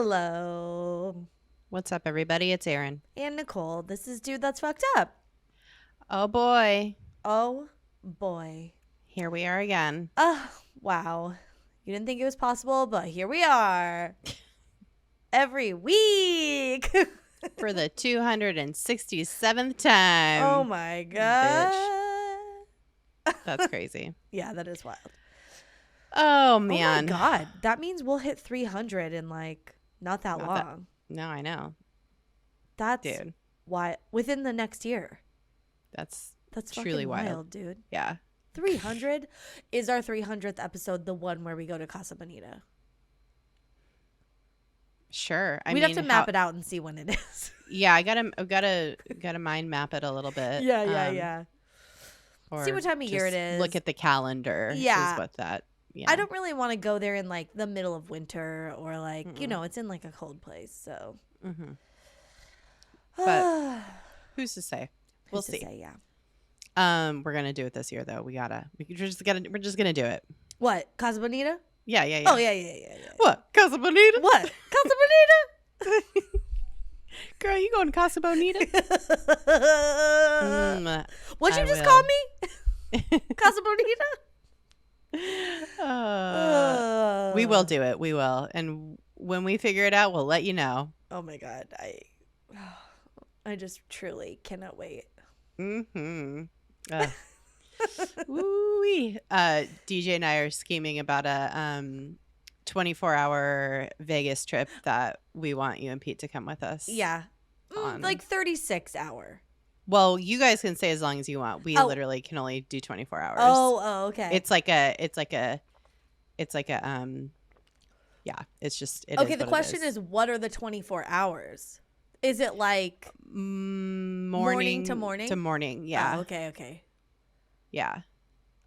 Hello. What's up, everybody? It's Erin. And Nicole. This is Dude That's Fucked Up. Oh, boy. Oh, boy. Here we are again. Oh, wow. You didn't think it was possible, but here we are. Every week. For the 267th time. Oh, my God. Bitch. That's crazy. Yeah, that is wild. Oh, man. Oh, my God. That means we'll hit 300 in, not that long. No, I know. That's dude. Why within the next year. That's truly wild, dude. Yeah. 300 is our 300th episode, the one where we go to Casa Bonita. Sure. We'd have to map it out and see when it is. Yeah, I gotta mind map it a little bit. Yeah. Or see what time of year it is. Look at the calendar. Yeah. Is what that. Yeah. I don't really want to go there in the middle of winter or it's in a cold place. So. Mm-hmm. But who's to say? We'll see. Yeah. We're gonna do it this year though. We're just gonna do it. What? Casa Bonita? Yeah. Oh yeah. What? Casa Bonita? What? Casa Bonita? Girl, you going to Casa Bonita? What'd you just call me? Casa Bonita? We will do it. We will. And when we figure it out, we'll let you know. Oh my God. I just truly cannot wait. Mm-hmm. Woo-wee. DJ and I are scheming about a 24-hour Vegas trip that we want you and Pete to come with us. Yeah. 36 hour. Well, you guys can stay as long as you want. We literally can only do 24 hours. Oh, okay. It's like a yeah, it's just okay, the question is what are the 24 hours? Is it morning to morning? To morning, yeah. Oh, okay. Yeah.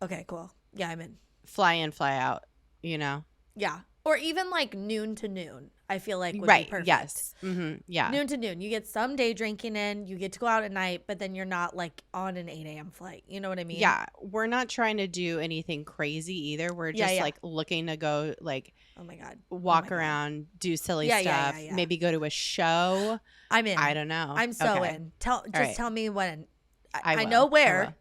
Okay, cool. Yeah, I'm in. Fly in, fly out, Yeah. Or even noon to noon, I feel like would right. be perfect. Yes. Mm-hmm. Yeah. Noon to noon. You get some day drinking in. You get to go out at night, but then you're not on an 8 a.m. flight. You know what I mean? Yeah. We're not trying to do anything crazy either. We're just looking to go oh my God. Walk around, do silly stuff, Yeah. maybe go to a show. I'm in. I don't know. I'm so in. Tell me when. I know where.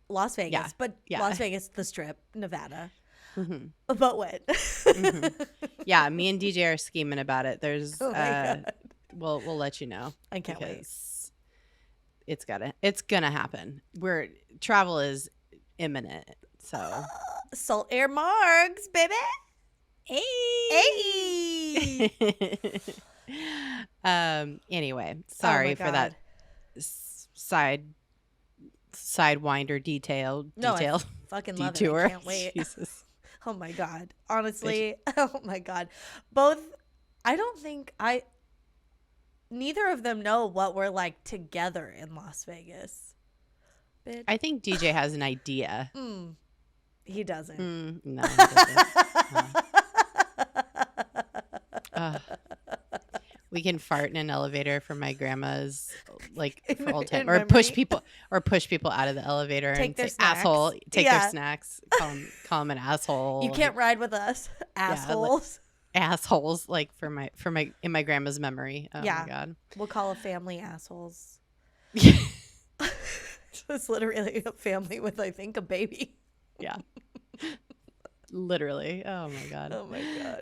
Las Vegas, but yeah. Las Vegas, the Strip, Nevada. Mm-hmm. But when? Mm-hmm. Yeah, me and DJ are scheming about it. There's oh my God. We'll let you know. I can't wait. It's gonna happen. Travel is imminent. So Salt Air Margs, baby. Hey. Anyway, sorry for that sidewinder detail. I fucking love detour. It. I can't wait. Jesus. Oh my God. Honestly, oh my God. Neither of them know what we're like together in Las Vegas. Bitch. I think DJ has an idea. He doesn't. No, he doesn't. We can fart in an elevator for my grandma's, for old time, or push people out of the elevator and say asshole. Take their snacks. Call them an asshole. You can't ride with us, assholes. Assholes, for my in my grandma's memory. Oh my God. We'll call a family assholes. It's literally a family with, I think, a baby. Yeah. Literally. Oh my God. Oh my God.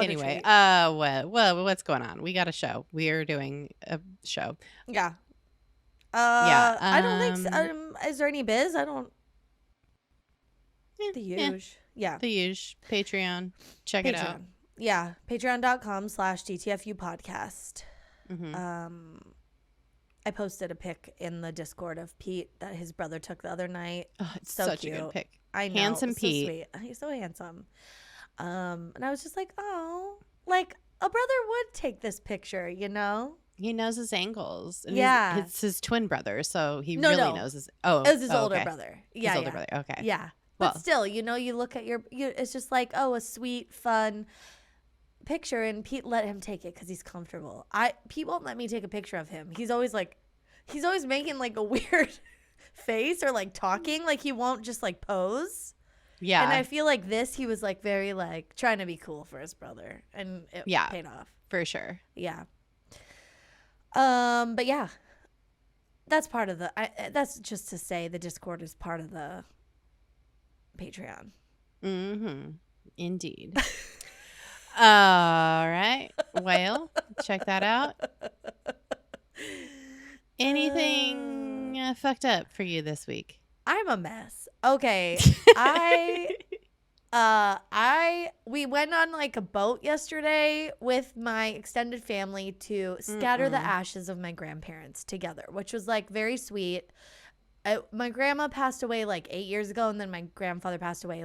Anyway, well, what's going on? We got a show. We are doing a show. Yeah. Yeah. I don't think so. Is there any biz? I don't. The huge. Yeah. The huge. Patreon. Check it out. Yeah. Patreon.com/DTFU podcast. Mm-hmm. I posted a pic in the Discord of Pete that his brother took the other night. Oh, it's so such cute. a good pic. I know. Handsome Pete. So sweet. He's so handsome. And I was just like, oh, a brother would take this picture, He knows his angles. And yeah. It's his twin brother, so he really knows his. Oh, it was his older brother. Yeah. His older brother. Okay. Yeah. But still, you look at it's just a sweet, fun picture, and Pete let him take it because he's comfortable. Pete won't let me take a picture of him. He's always making a weird face or talking, he won't just pose. Yeah. And I feel like he was like very like trying to be cool for his brother, and it paid off. For sure. Yeah. But yeah, that's part of that's just to say the Discord is part of the Patreon. Mm-hmm. Indeed. All right. Well, check that out. Anything fucked up for you this week? I'm a mess. Okay. We went on like a boat yesterday with my extended family to scatter the ashes of my grandparents together, which was like very sweet. My grandma passed away like 8 years ago, and then my grandfather passed away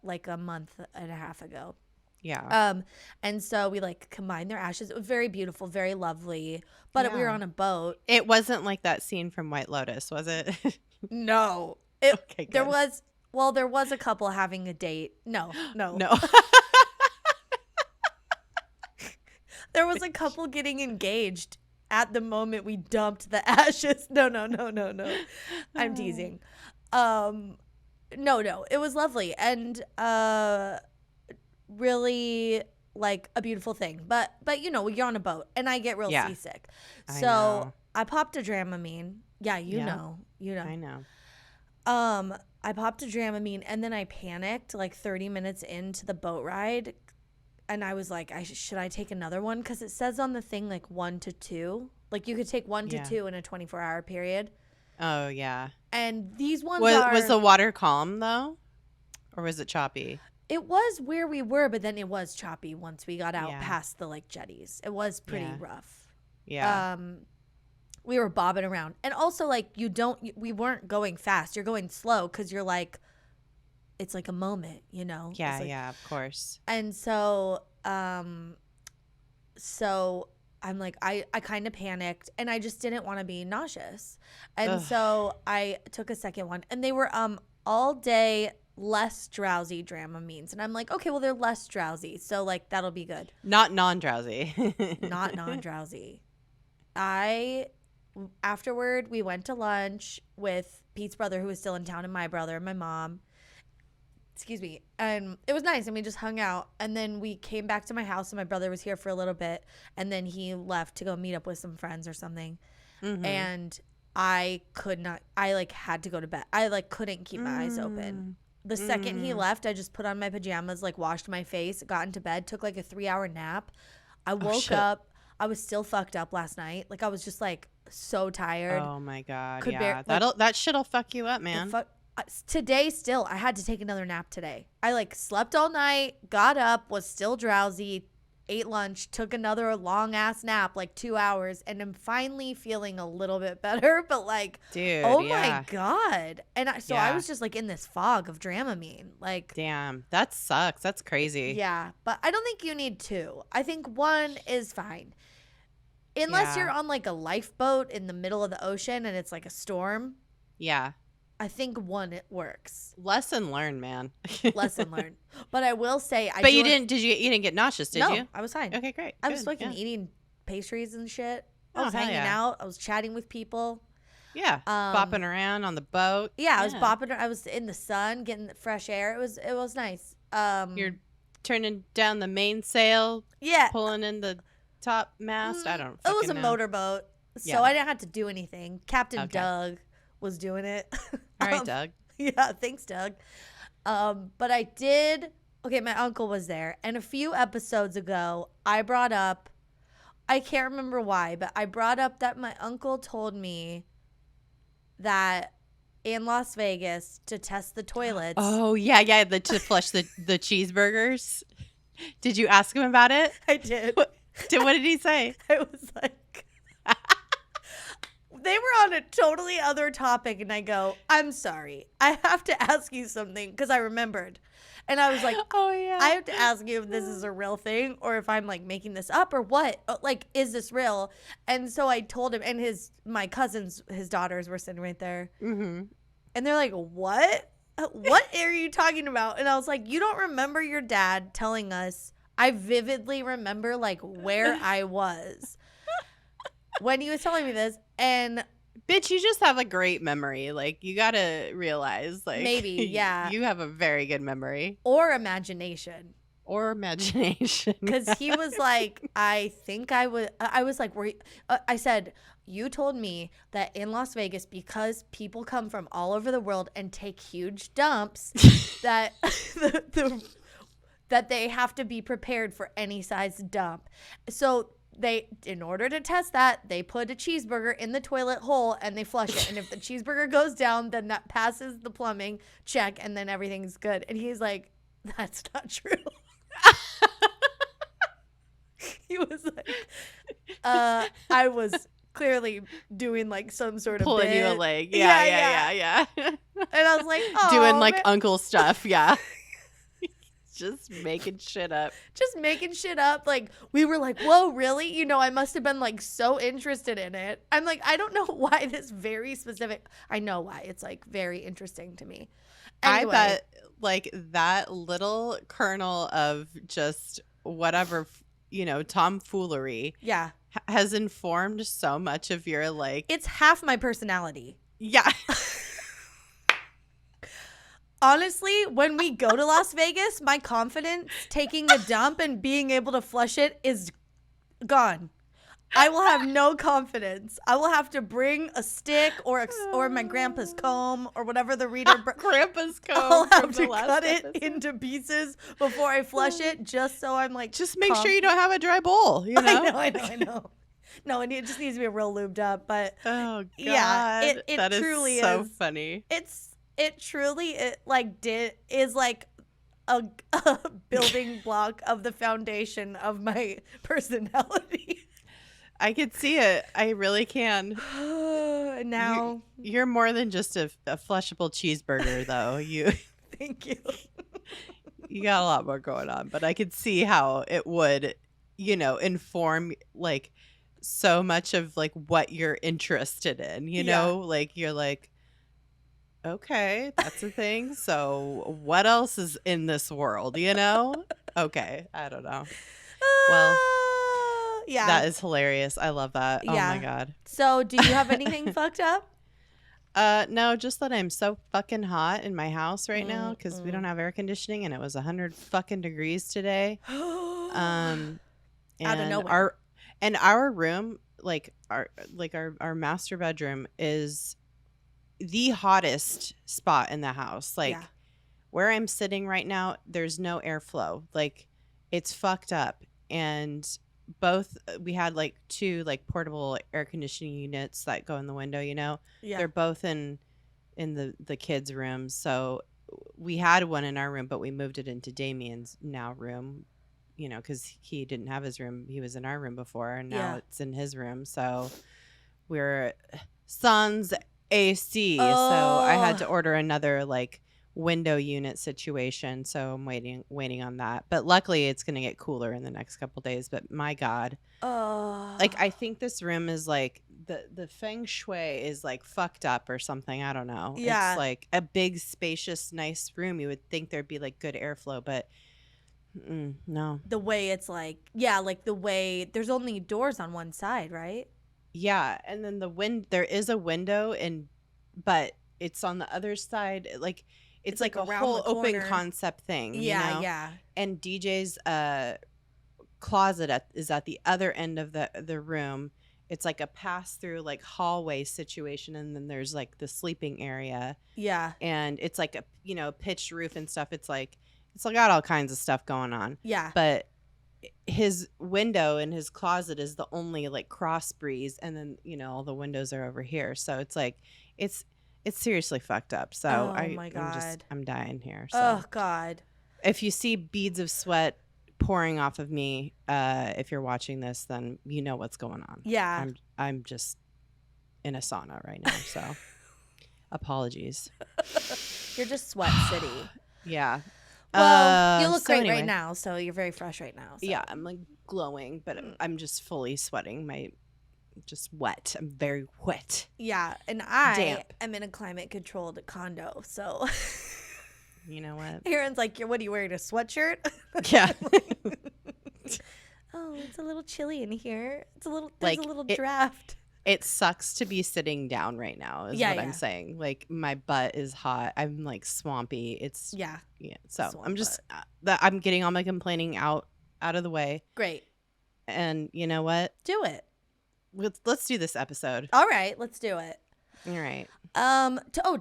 like a month and a half ago. Yeah. And so we like combined their ashes. It was very beautiful, very lovely. But we were on a boat. It wasn't like that scene from White Lotus, was it? No. Okay, good. There was a couple having a date. No. There was a couple getting engaged at the moment we dumped the ashes. No. I'm teasing. No. It was lovely and really like a beautiful thing. But you're on a boat and I get real seasick. So I popped a Dramamine. Yeah, you know. I know. I popped a Dramamine and then I panicked like 30 minutes into the boat ride. And I was like, should I take another one? Because it says on the thing like 1 to 2. Like you could take 1 to 2 in a 24-hour period. Oh, yeah. And these ones was the water calm, though? Or was it choppy? It was where we were, but then it was choppy once we got out past the like jetties. It was pretty rough. Yeah. We were bobbing around. And also like we weren't going fast. You're going slow because you're like, it's like a moment, you know? Yeah, like, of course. And so, I'm like, I kind of panicked and I just didn't want to be nauseous. And so I took a second one and they were, all day less drowsy Dramamines. And I'm like, okay, well, they're less drowsy. So like, that'll be good. Not non-drowsy. Not non-drowsy. Afterward, we went to lunch with Pete's brother, who was still in town, and my brother and my mom. Excuse me. And it was nice. And we just hung out. And then we came back to my house and my brother was here for a little bit. And then he left to go meet up with some friends or something. Mm-hmm. And I had to go to bed. I like couldn't keep my eyes open. The second he left, I just put on my pajamas, like washed my face, got into bed, took like a 3-hour nap. I woke up. I was still fucked up last night. Like I was just like so tired. Oh my God. That shit'll fuck you up, man. Today still I had to take another nap today. I like slept all night, got up, was still drowsy, ate lunch, took another long ass nap, like 2 hours, and I'm finally feeling a little bit better. But like, dude, my God. And I was just like in this fog of Dramamine. Like, damn, that sucks. That's crazy. Yeah, but I don't think you need 2. I think 1 is fine. Unless you're on like a lifeboat in the middle of the ocean and it's like a storm. Yeah. I think 1 it works. Lesson learned, man. Lesson learned. But I will say, you didn't get nauseous, did you? No, I was fine. Okay, great. I was fucking eating pastries and shit. I was hanging out. I was chatting with people. Yeah, bopping around on the boat. Yeah, I was bopping. I was in the sun, getting the fresh air. It was nice. You're turning down the mainsail. Yeah, pulling in the top mast. I don't. It was a motorboat, so I didn't have to do anything. Captain Doug was doing it. All right, Doug. Yeah, thanks, Doug. But I did. Okay, my uncle was there, and a few episodes ago, I brought up. I can't remember why, but I brought up that my uncle told me that in Las Vegas to test the toilets. Oh yeah, to flush the cheeseburgers. Did you ask him about it? I did. What did he say? I was like, they were on a totally other topic, and I go, I'm sorry, I have to ask you something because I remembered. And I was like, oh, yeah. I have to ask you if this is a real thing or if I'm like making this up or what. Like, is this real? And so I told him, and my cousins, his daughters were sitting right there. Mm-hmm. And they're like, what? What are you talking about? And I was like, you don't remember your dad telling us? I vividly remember like where I was when he was telling me this. And Bitch, you just have a great memory. Like, you gotta realize, like, maybe, yeah, you have a very good memory or imagination. Or imagination. Because he was like, I think I was like, I said, you told me that in Las Vegas, because people come from all over the world and take huge dumps, that that they have to be prepared for any size dump. So in order to test that, they put a cheeseburger in the toilet hole and they flush it. And if the cheeseburger goes down, then that passes the plumbing check and then everything's good. And he's like, that's not true. He was like, I was clearly doing like some sort of pulling bit. you a leg. Yeah. And I was like, oh, doing like uncle stuff. Yeah. Just making shit up. Like, we were like, whoa, really? You know, I must have been like so interested in it. I'm like, I don't know why this very specific. I know why. It's like very interesting to me. Anyway. I bet like that little kernel of just whatever, you know, tomfoolery. Yeah. Has informed so much of your like. It's half my personality. Yeah. Honestly, when we go to Las Vegas, my confidence taking a dump and being able to flush it is gone. I will have no confidence. I will have to bring a stick or my grandpa's comb or whatever the reader. Grandpa's comb. I'll have to cut it into pieces before I flush it, just so I'm like. Just make sure you don't have a dry bowl. You know. I know. No, it just needs to be real lubed up. But oh god, yeah, it that truly is so funny. It truly is like a building block of the foundation of my personality. I could see it. I really can. Now you're more than just a flushable cheeseburger, though. You thank you. You got a lot more going on, but I could see how it would, you know, inform like so much of like what you're interested in. You know, like you're like, okay, that's a thing. So what else is in this world? You know? Okay, I don't know. Well. Yeah. That is hilarious. I love that. Yeah. Oh my god. So do you have anything fucked up? No, just that I'm so fucking hot in my house right now because we don't have air conditioning and it was 100 fucking degrees today. Out of nowhere. Our room, our master bedroom is the hottest spot in the house. Like where I'm sitting right now, there's no airflow. Like it's fucked up. And we had like two like portable air conditioning units that go in the window, you know. They're both in the kids' room. So we had one in our room, but we moved it into Damien's now room, you know, because he didn't have his room. He was in our room before, and now it's in his room. So we're sans AC. So I had to order another like window unit situation, so I'm waiting on that, but luckily it's gonna get cooler in the next couple days. But my god, like I think this room is like the feng shui is like fucked up or something. I don't know. It's like a big spacious nice room, you would think there'd be like good airflow, but no, the way it's like like the way there's only doors on one side, right? And then there is a window, but it's on the other side, like it's like a whole open concept thing, you know? And DJ's closet is at the other end of the room. It's like a pass-through like hallway situation, and then there's like the sleeping area. And it's like a, you know, pitched roof and stuff. It's got all kinds of stuff going on. But his window in his closet is the only like cross breeze, and then, you know, all the windows are over here. So it's like it's seriously fucked up. So my God. I'm dying here. So. Oh God. If you see beads of sweat pouring off of me, if you're watching this, then you know what's going on. I'm just in a sauna right now. So apologies. You're just sweat city. Well, you look great right now, so you're very fresh right now. So. Yeah, I'm like glowing, but I'm just fully sweating. Just wet. I'm very wet. Yeah, and I am in a climate-controlled condo, so. You know what? Erin's like, what are you wearing, a sweatshirt? Yeah. Oh, it's a little chilly in here. There's a little draft. It sucks to be sitting down right now is what I'm saying. Like my butt is hot. I'm like swampy. It's yeah. So I'm just I'm getting all my complaining out of the way. Great. And you know what? Do it. Let's do this episode. All right, let's do it. All right.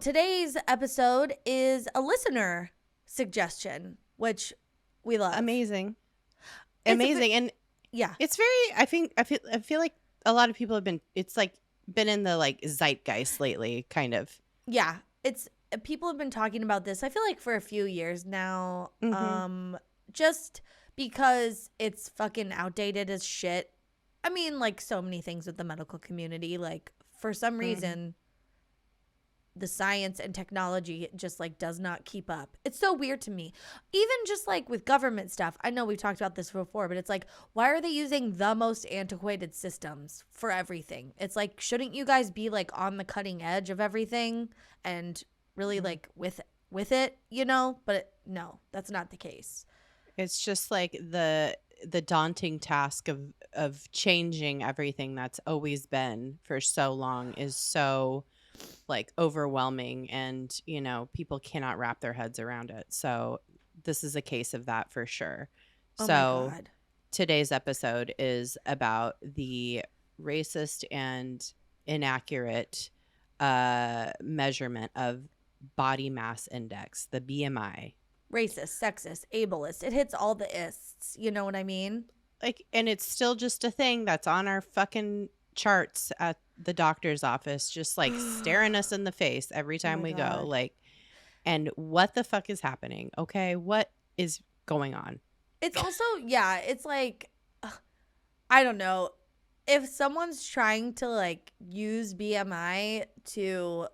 Today's episode is a listener suggestion, which we love. Amazing. And yeah, it's very. I feel like a lot of people have been. It's like been in the like zeitgeist lately, kind of. Yeah, it's people have been talking about this. I feel like for a few years now. Mm-hmm. Just because it's fucking outdated as shit. I mean, like so many things with the medical community. Like for some reason, the science and technology just like does not keep up. It's so weird to me. Even just like with government stuff. I know we've talked about this before, but it's like, why are they using the most antiquated systems for everything? It's like, shouldn't you guys be like on the cutting edge of everything and really like with it, you know? But no, that's not the case. It's just like the daunting task of changing everything that's always been for so long is so like overwhelming, and you know people cannot wrap their heads around it. So this is a case of that for sure. Oh so my God. Today's episode is about the racist and inaccurate measurement of body mass index, the BMI. Racist, sexist, ableist. It hits all the ists. You know what I mean? Like, and it's still just a thing that's on our fucking charts at the doctor's office, just like staring us in the face every time we go. Like, and what the fuck is happening? Okay, what is going on? It's also, yeah, it's like, I don't know. If someone's trying to like use BMI to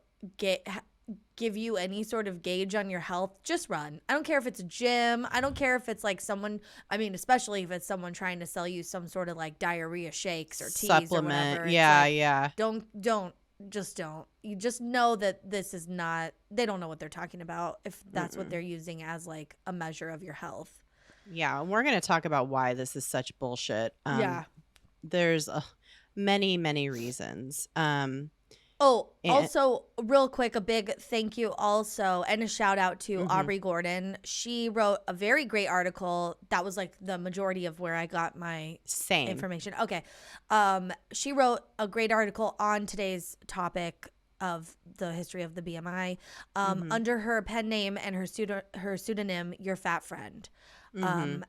give you any sort of gauge on your health, just run. I don't care if it's a gym. I don't care if it's like someone, I mean, especially if it's someone trying to sell you some sort of like diarrhea shakes or teas supplement. Or whatever. Yeah, like, yeah. Don't. You just know that this is not, they don't know what they're talking about if that's what they're using as like a measure of your health. Yeah, we're going to talk about why this is such bullshit. Yeah. There's many, many reasons. Also, real quick, a big thank you also and a shout out to Aubrey Gordon. She wrote a very great article. That was like the majority of where I got my information. Okay. She wrote a great article on today's topic of the history of the BMI under her pen name and her pseudonym, Your Fat Friend.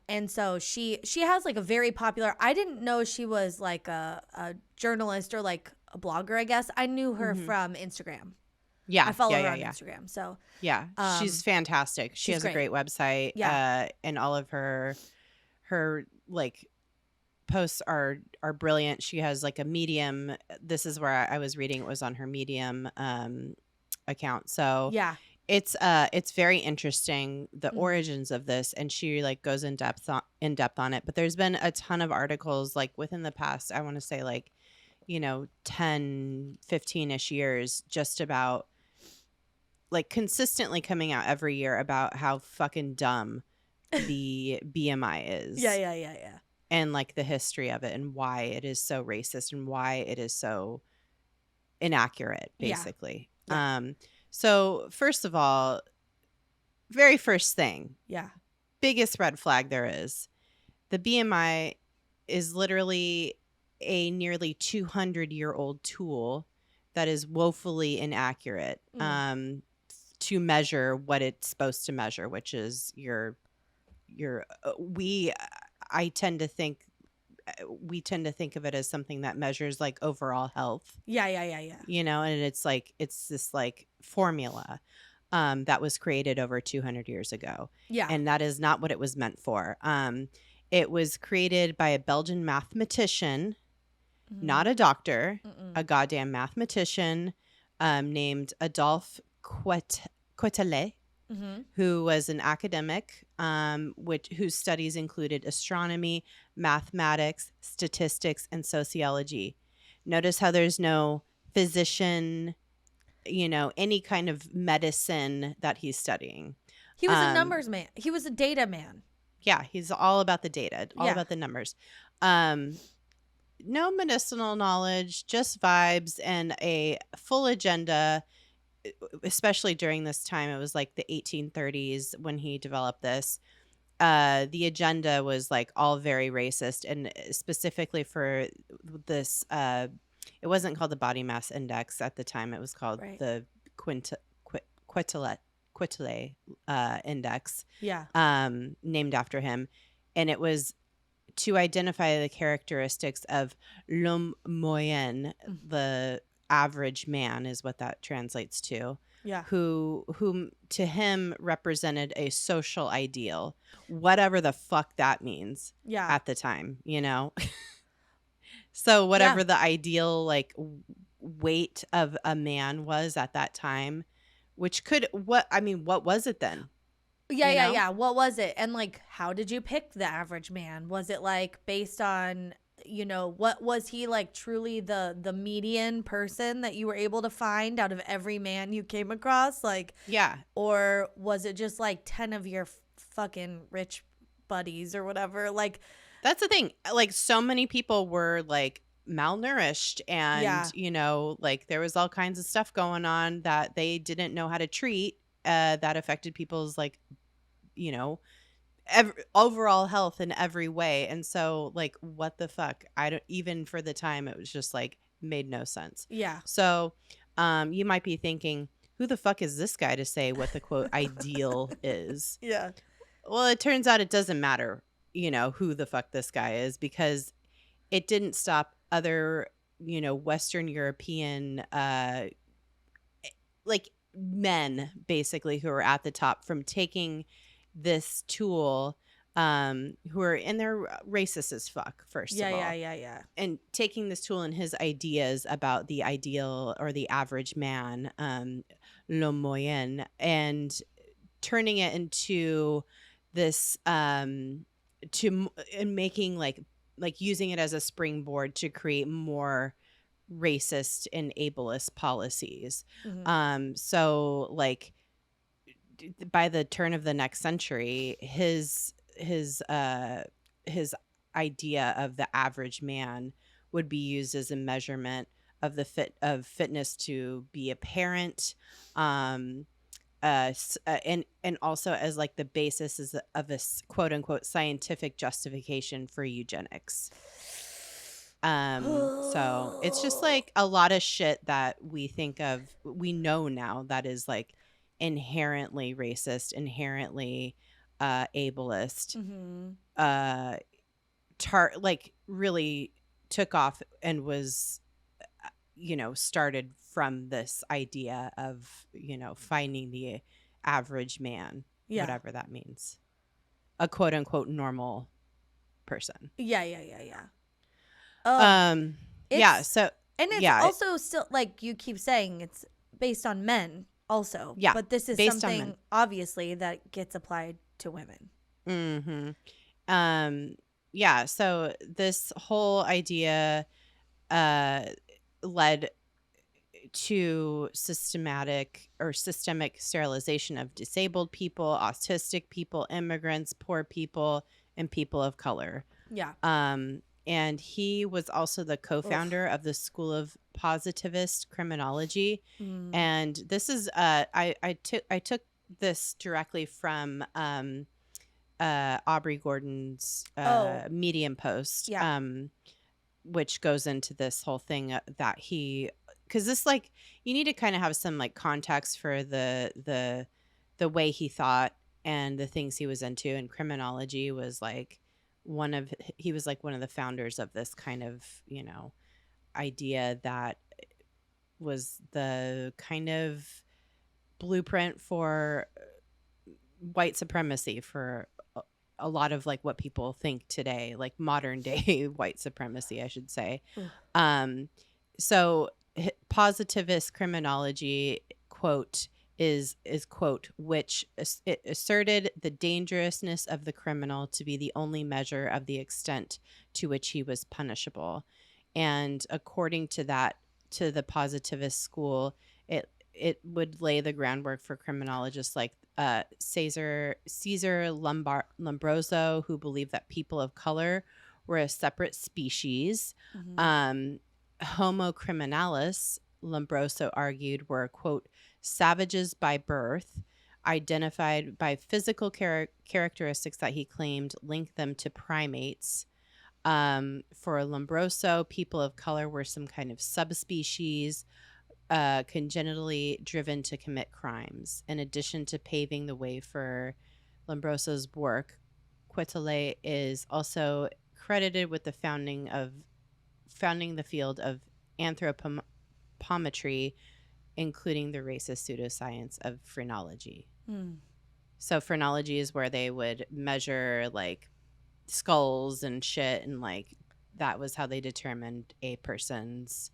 And so she has like a very popular, I didn't know she was like a journalist or like a blogger, I guess. I knew her from Instagram. Yeah. I follow her on Instagram. So yeah, she's fantastic. She has a great website. Yeah. And all of her like posts are brilliant. She has like a Medium. This is where I was reading. It was on her Medium account. So yeah. It's very interesting, the origins of this, and she like goes in depth on it. But there's been a ton of articles like within the past, I want to say like, 10, 15-ish years, just about like consistently coming out every year about how fucking dumb the BMI is. Yeah. And like the history of it and why it is so racist and why it is so inaccurate, basically. Yeah. So first of all, very first thing. Yeah. Biggest red flag there is. The BMI is literally a nearly 200-year-old tool that is woefully inaccurate to measure what it's supposed to measure, which is we tend to think of it as something that measures like overall health. Yeah. And it's this like formula that was created over 200 years ago. Yeah. And that is not what it was meant for. It was created by a Belgian mathematician, not a doctor, a goddamn mathematician named Adolphe Quetelet, who was an academic whose studies included astronomy, mathematics, statistics, and sociology. Notice how there's no physician, any kind of medicine that he's studying. He was a numbers man. He was a data man. Yeah, he's all about the data, all about the numbers. no medicinal knowledge, just vibes and a full agenda, especially during this time. It was like the 1830s when he developed this. The agenda was like all very racist, and specifically for this, it wasn't called the body mass index at the time. It was called the Quintile index, named after him. And it was to identify the characteristics of l'homme moyen, the average man is what that translates to. Yeah. Whom to him represented a social ideal, whatever the fuck that means. Yeah. At the time, you know. So whatever the ideal like weight of a man was at that time, which could what was it then? Yeah. What was it? And like, how did you pick the average man? Was it like based on, you know, what was he like truly the median person that you were able to find out of every man you came across? Like, yeah. Or was it just like 10 of your fucking rich buddies or whatever? Like, that's the thing. Like, so many people were like malnourished and, you know, like there was all kinds of stuff going on that they didn't know how to treat, that affected people's like, you know, overall health in every way. And so like, what the fuck? Even for the time, it was just like made no sense. Yeah. So you might be thinking, who the fuck is this guy to say what the quote ideal is? Yeah. Well, it turns out it doesn't matter, you know, who the fuck this guy is, because it didn't stop other, you know, Western European like men basically who are at the top from taking this tool, who are in their racist as fuck, first of all. Yeah. And taking this tool and his ideas about the ideal or the average man, l'homme moyen, and turning it into this, and making like using it as a springboard to create more racist and ableist policies. Mm-hmm. So like by the turn of the next century, his idea of the average man would be used as a measurement of the fitness to be a parent, and also as like the basis of a quote unquote scientific justification for eugenics. So it's just like a lot of shit that we know now that is like inherently racist, inherently ableist, like really took off and was, you know, started from this idea of, you know, finding the average man, whatever that means, a quote unquote normal person. Yeah. So and it's also still like you keep saying it's based on men also. Yeah. But this is something obviously that gets applied to women. Yeah. So this whole idea led to systemic sterilization of disabled people, autistic people, immigrants, poor people, and people of color. Yeah. And he was also the co-founder of the School of Positivist Criminology. And this is I took this directly from Aubrey Gordon's Medium post, which goes into this whole thing that he, because this, like, you need to kind of have some like context for the way he thought and the things he was into. And criminology was like he was like one of the founders of this kind of, you know, idea that was the kind of blueprint for white supremacy for a lot of like what people think today, like modern day white supremacy, I should say. So positivist criminology, quote, is quote, which it asserted the dangerousness of the criminal to be the only measure of the extent to which he was punishable. And according to that, to the positivist school, it would lay the groundwork for criminologists like Caesar Lombroso, who believed that people of color were a separate species. Homo criminalis, Lombroso argued, were, quote, savages by birth, identified by physical characteristics that he claimed linked them to primates. For Lombroso, people of color were some kind of subspecies, congenitally driven to commit crimes. In addition to paving the way for Lombroso's work, Quetelet is also credited with the founding the field of anthropometry, including the racist pseudoscience of phrenology. So phrenology is where they would measure like skulls and shit, and like that was how they determined a person's,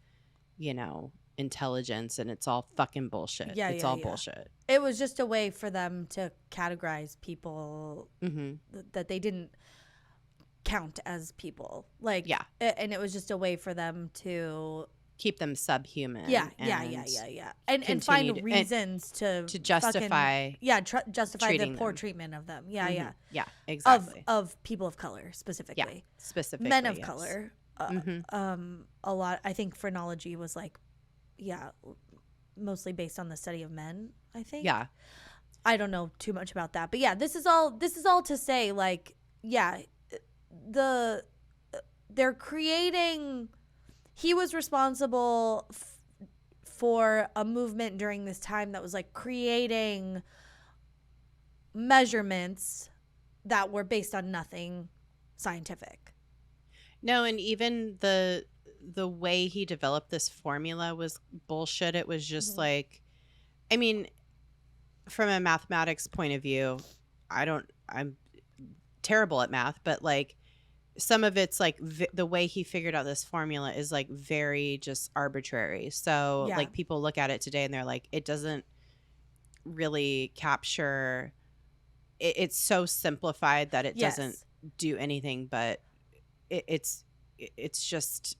you know, intelligence, and it's all fucking bullshit. It's all bullshit. It was just a way for them to categorize people that they didn't count as people. Like, and it was just a way for them to keep them subhuman. And find reasons to justify justify the poor treatment of them. Yeah, exactly. Of people of color specifically. Yeah, specifically. Men of color. A lot. I think phrenology was like, mostly based on the study of men, I think. Yeah. I don't know too much about that. But yeah, this is all to say, like, they're creating, he was responsible for a movement during this time that was like creating measurements that were based on nothing scientific. No, and even the way he developed this formula was bullshit. It was just like, I mean, from a mathematics point of view, I'm terrible at math, but like some of it's like the way he figured out this formula is like very just arbitrary. So like people look at it today and they're like, it doesn't really capture, it's so simplified that it doesn't do anything, but it's just,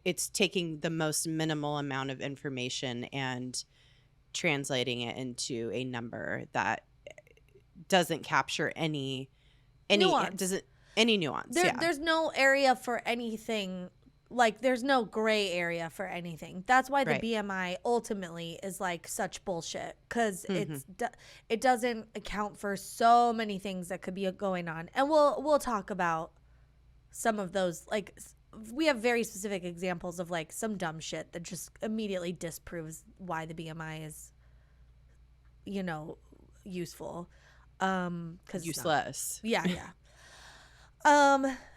it's taking the most minimal amount of information and translating it into a number that doesn't capture any nuance. Any nuance. There's no area for anything. Like, there's no gray area for anything. That's why the BMI ultimately is like such bullshit, because it doesn't account for so many things that could be going on. And we'll talk about some of those. Like, we have very specific examples of like some dumb shit that just immediately disproves why the BMI is, you know, useful. 'Cause useless.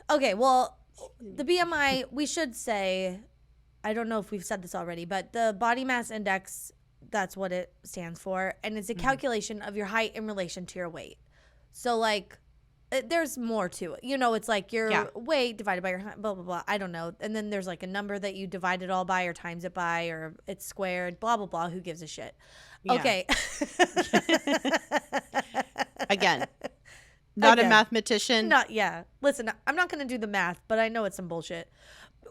Okay, well, the BMI, we should say, I don't know if we've said this already, but the body mass index, that's what it stands for. And it's a calculation of your height in relation to your weight. So, like, there's more to it. You know, it's like your weight divided by your height, blah, blah, blah. I don't know. And then there's like a number that you divide it all by or times it by, or it's squared, blah, blah, blah. Who gives a shit? Yeah. Okay. Again. Not a mathematician. Listen, I'm not going to do the math, but I know it's some bullshit.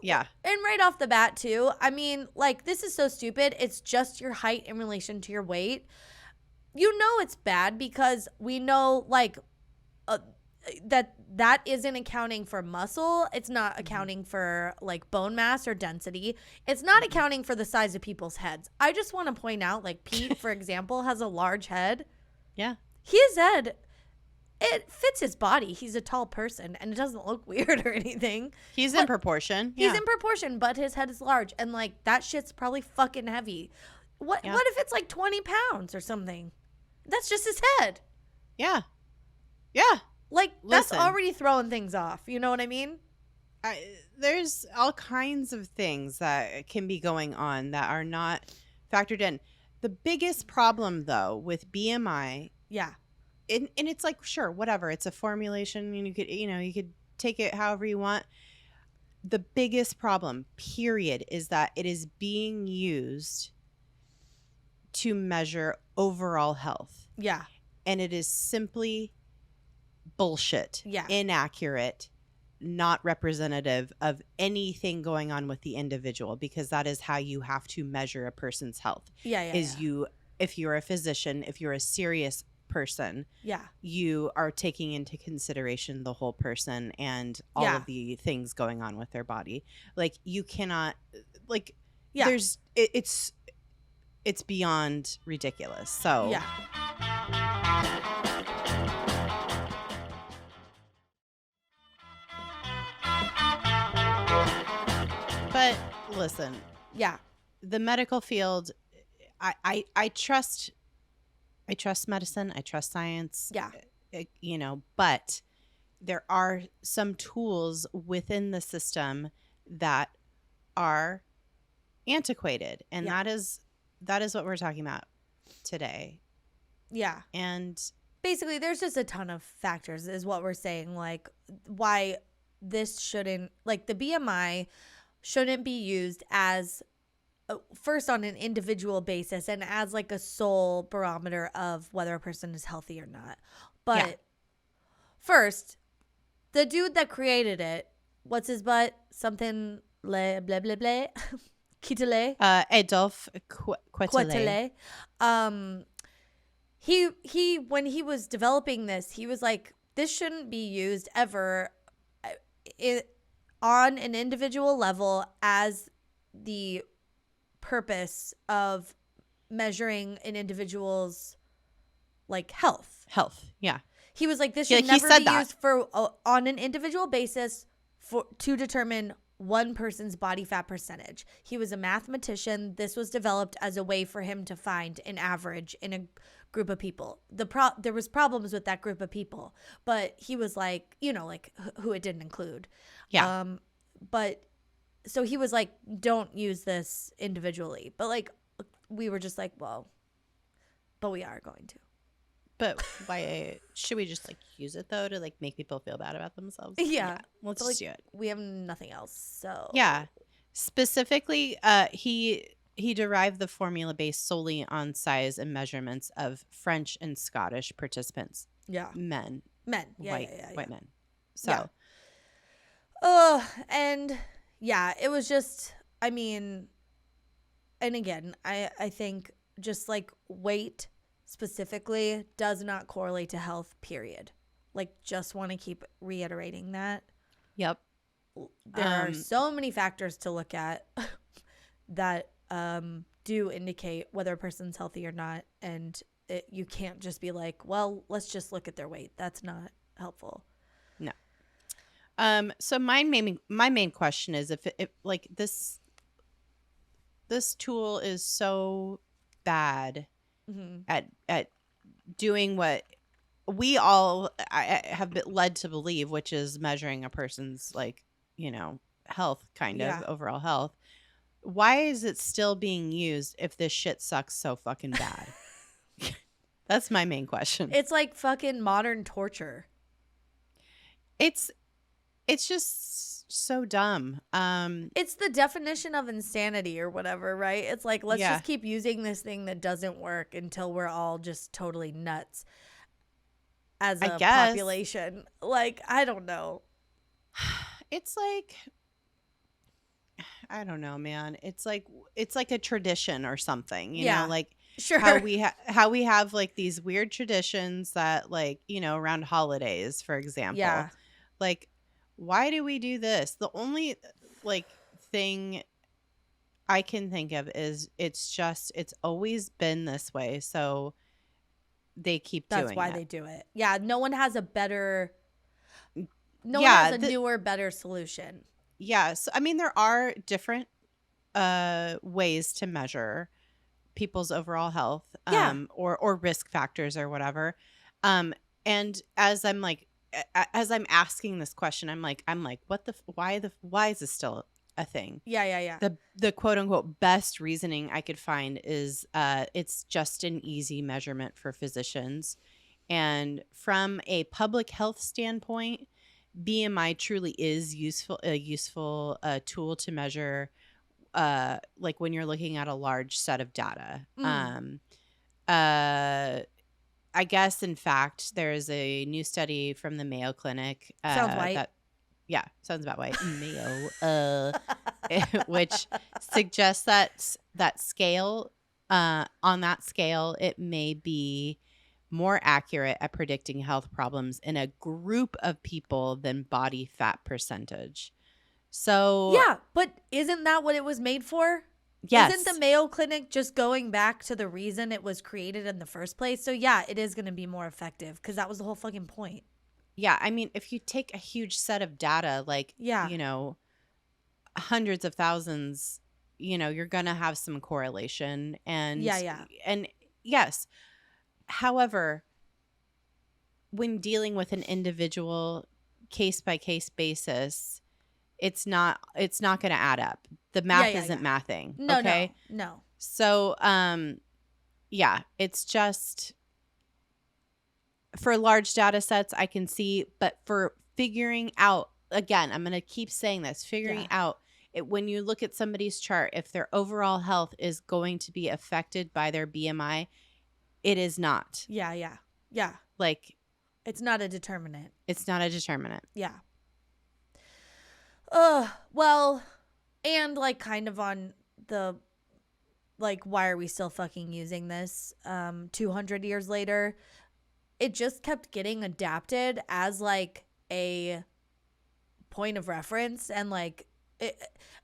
Yeah. And right off the bat, too, I mean, like, this is so stupid. It's just your height in relation to your weight. You know it's bad because we know, like, that isn't accounting for muscle. It's not accounting for, like, bone mass or density. It's not accounting for the size of people's heads. I just want to point out, like, Pete, for example, has a large head. Yeah. His head, it fits his body. He's a tall person, and it doesn't look weird or anything. He's in proportion. He's in proportion, but his head is large, and like that shit's probably fucking heavy. What if it's like 20 pounds or something? That's just his head. Yeah. Like, that's already throwing things off. You know what I mean? There's all kinds of things that can be going on that are not factored in. The biggest problem, though, with BMI, and it's like, sure, whatever, it's a formulation, and you could take it however you want. The biggest problem, period, is that it is being used to measure overall health. Yeah. And it is simply bullshit. Yeah. Inaccurate, not representative of anything going on with the individual, because that is how you have to measure a person's health. If you're a physician, if you're a serious person, yeah, you are taking into consideration the whole person and all of the things going on with their body. Like, you cannot, like, it's beyond ridiculous. So yeah. But listen, Yeah, the medical field, I trust medicine, I trust science. yeah, But there are some tools within the system that are antiquated, and that is what we're talking about today. Yeah. And basically, there's just a ton of factors, is what we're saying. Like, why this shouldn't, like, the BMI shouldn't be used as first on an individual basis and as like a sole barometer of whether a person is healthy or not. But first, the dude that created it, what's his butt? Something le blah blah blah. Quetelet. Adolphe Quetelet. He when he was developing this, he was like, this shouldn't be used ever on an individual level as the purpose of measuring an individual's like health. Yeah. He was like, this should never be used for on an individual basis to determine one person's body fat percentage. He was a mathematician. This was developed as a way for him to find an average in a group of people. There was problems with that group of people, but he was like, like who it didn't include. Yeah. But so he was like, don't use this individually. But like, we were just like, well, but we are going to. But why should we just like use it though to like make people feel bad about themselves? Yeah. Let's just do it. We have nothing else. So yeah. Specifically, he derived the formula based solely on size and measurements of French and Scottish participants. Yeah. Men. White men. So. Yeah. And yeah, it was just, I mean, and again, I think just like weight specifically does not correlate to health, period. Like, just want to keep reiterating that. Yep. There are so many factors to look at that do indicate whether a person's healthy or not. And you can't just be like, well, let's just look at their weight. That's not helpful. No. So my main question is if like this tool is so bad at doing what we all have been led to believe, which is measuring a person's like, health, kind of overall health. Why is it still being used if this shit sucks so fucking bad? That's my main question. It's like fucking modern torture. It's just so dumb. It's the definition of insanity or whatever, right? It's like, let's just keep using this thing that doesn't work until we're all just totally nuts as a population. Like, I don't know. It's like, I don't know, man. It's like a tradition or something, you know, like sure. how we have like these weird traditions that like, around holidays, for example. Yeah. Like, why do we do this? The only like thing I can think of is it's always been this way. So they keep doing it. That's why they do it. Yeah. No one has a newer, better solution. Yeah. So, I mean, there are different ways to measure people's overall health or risk factors or whatever. And as I'm asking this question, I'm like, why is this still a thing? Yeah. The quote unquote best reasoning I could find is it's just an easy measurement for physicians. And from a public health standpoint, BMI truly is a useful tool to measure like when you're looking at a large set of data. I guess, in fact, there is a new study from the Mayo Clinic. Sounds white. Sounds about white. Mayo. Which suggests that scale, on that scale, it may be more accurate at predicting health problems in a group of people than body fat percentage. So yeah, but isn't that what it was made for? yes. Isn't the Mayo Clinic just going back to the reason it was created in the first place? So yeah, it is going to be more effective because that was the whole fucking point. Yeah, I mean, if you take a huge set of data, like, Yeah. you know, hundreds of thousands, you know, you're going to have some correlation. And yes. However, when dealing with an individual case by case basis, it's not going to add up. The math isn't mathing. No, okay. No. So, yeah, it's just for large data sets, I can see, but for figuring out, again, I'm going to keep saying this, figuring out it, when you look at somebody's chart, if their overall health is going to be affected by their BMI, it is not. Yeah. Like, it's not a determinant. It's not a determinant. Yeah. Well, and like kind of on the, like, why are we still fucking using this 200 years later? It just kept getting adapted as like a point of reference, and like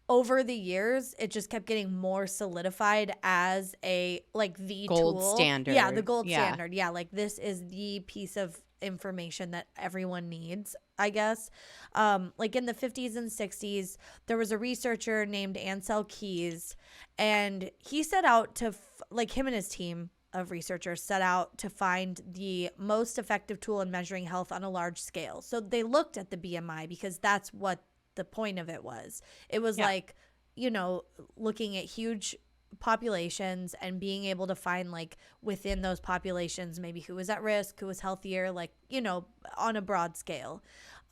over the years it just kept getting more solidified as a like the gold tool. standard. Yeah, the gold standard. Yeah, like this is the piece of information that everyone needs, I guess. Like in the 50s and 60s, there was a researcher named Ansel Keys, and he set out to like him and his team of researchers set out to find the most effective tool in measuring health on a large scale. So they looked at the BMI because that's what the point of it was. It was like, you know, looking at huge populations and being able to find like within those populations maybe who was at risk, who was healthier, like, you know, on a broad scale.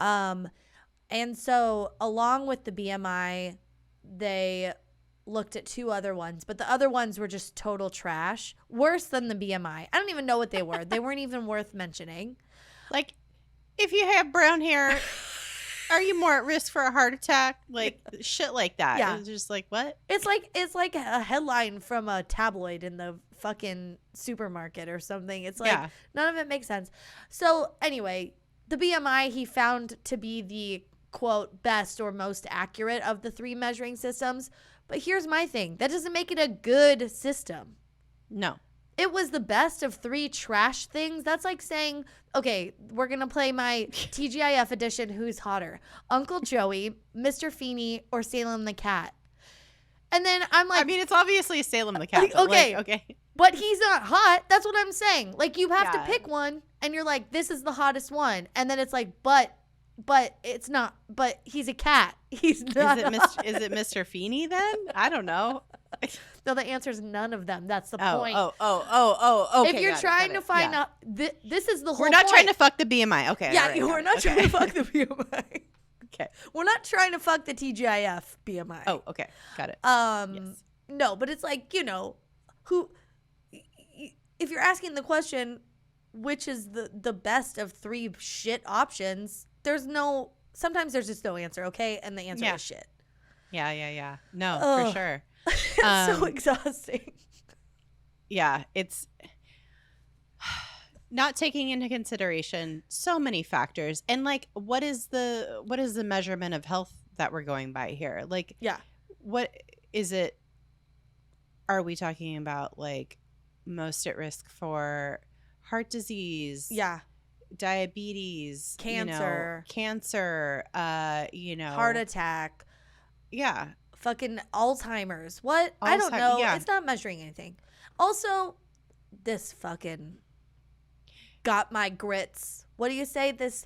And so along with the BMI, they looked at two other ones, but the other ones were just total trash, worse than the BMI. I don't even know what they were. They weren't even worth mentioning. Like, if you have brown hair, are you more at risk for a heart attack? Like shit like that. Yeah. It's just like, what? It's like a headline from a tabloid in the fucking supermarket or something. It's like none of it makes sense. So anyway, the BMI he found to be the quote best or most accurate of the three measuring systems. But here's my thing. That doesn't make it a good system. No. It was the best of three trash things. That's like saying, okay, we're going to play my TGIF edition. Who's hotter? Uncle Joey, Mr. Feeney, or Salem the Cat? And then I'm like, I mean, it's obviously Salem the Cat. Okay. Like, okay. But he's not hot. That's what I'm saying. Like, you have to pick one, and you're like, this is the hottest one. And then it's like, but it's not. But he's a cat. He's not. Is it Mr. Feeney then? I don't know. No, the answer is none of them. That's the point. Okay. If you're trying to find out, this is the whole. We're not point. trying to fuck the BMI. Okay. Yeah, we're not trying to fuck the BMI. Okay. We're not trying to fuck the TGIF BMI. Oh, okay. Got it. Yes. No, but it's like, you know, who, if you're asking the question, which is the best of three shit options, sometimes there's just no answer, okay? And the answer is shit. Yeah. No, for sure. It's so exhausting. Yeah, it's not taking into consideration so many factors. And like, what is the measurement of health that we're going by here? Like, what is it? Are we talking about like most at risk for heart disease? Yeah. Diabetes, cancer, heart attack. Yeah. Fucking Alzheimer's. What? I don't know. Yeah. It's not measuring anything. Also, this fucking got my grits. What do you say? This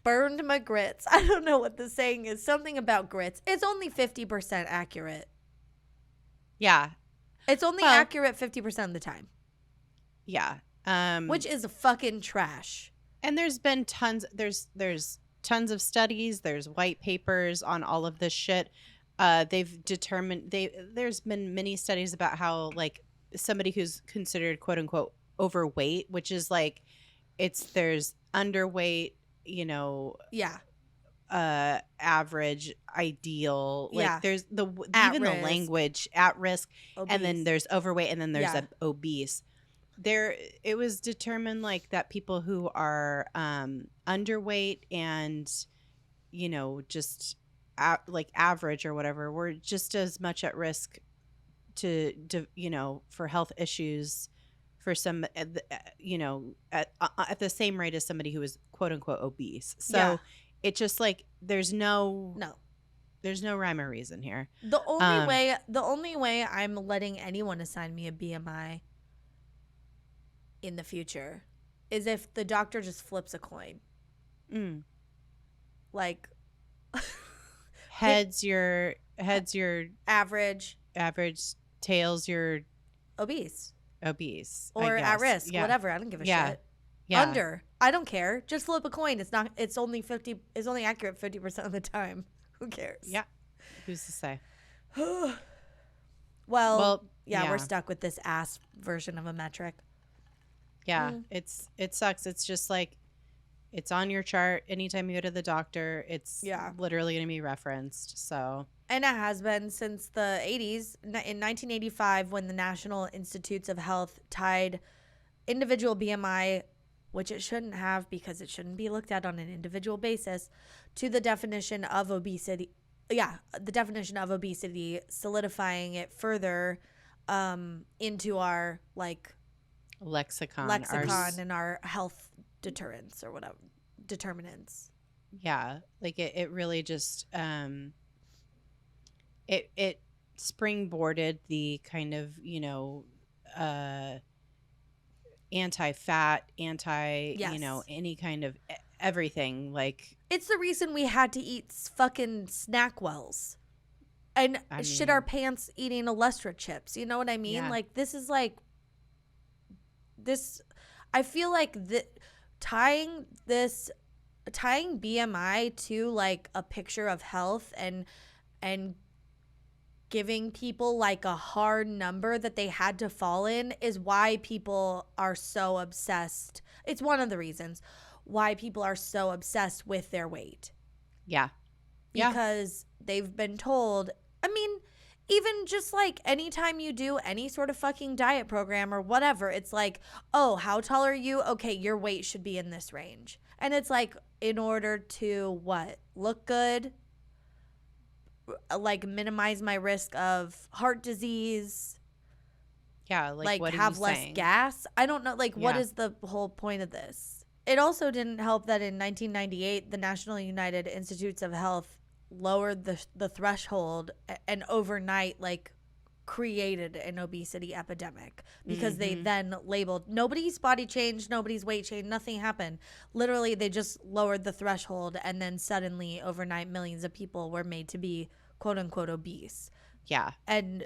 burned my grits. I don't know what the saying is. Something about grits. It's only 50% accurate. Yeah. It's only accurate 50% of the time. Yeah. Which is fucking trash. And there's been tons tons of studies, there's white papers on all of this shit. They've determined there's been many studies about how like somebody who's considered quote unquote overweight, which is like there's underweight, average, ideal, like there's even the language at risk, obese. And then there's overweight, and then there's obese. it was determined like that people who are underweight and, you know, just like average or whatever were just as much at risk to you know, for health issues for some, you know, at the same rate as somebody who is quote unquote obese. So it just like there's no rhyme or reason here. The only way I'm letting anyone assign me a BMI in the future is if the doctor just flips a coin. Like heads your average, tails your obese or at risk, whatever. I don't give a shit. Under, I don't care. Just flip a coin. It's only accurate 50% of the time. Who cares? Yeah. Who's to say? Well, we're stuck with this ass version of a metric. Yeah, it sucks. It's just like it's on your chart anytime you go to the doctor. It's literally going to be referenced. So, and it has been since the 80s. In 1985, when the National Institutes of Health tied individual BMI, which it shouldn't have because it shouldn't be looked at on an individual basis, to the definition of obesity. Yeah, the definition of obesity, solidifying it further into our like lexicon and our health deterrents or whatever determinants. Yeah, like it really just it springboarded the kind of, you know, anti-fat, you know, any kind of everything. Like it's the reason we had to eat fucking snack wells and shit our pants eating Olestra chips. You know what I mean? Yeah. Like this is like this. I feel like tying BMI to like a picture of health and giving people like a hard number that they had to fall in is why people are so obsessed. It's one of the reasons why people are so obsessed with their weight. Yeah. Because they've been told, I mean, even just like anytime you do any sort of fucking diet program or whatever, it's like, oh, how tall are you? Okay, your weight should be in this range. And it's like, in order to what? Look good? Like minimize my risk of heart disease? Yeah, like what have less gas? I don't know. Like, what is the whole point of this? It also didn't help that in 1998, the National United Institutes of Health lowered the threshold and overnight like created an obesity epidemic because they then labeled nobody's body changed, nobody's weight changed, nothing happened. Literally, they just lowered the threshold and then suddenly overnight millions of people were made to be quote unquote obese. Yeah. And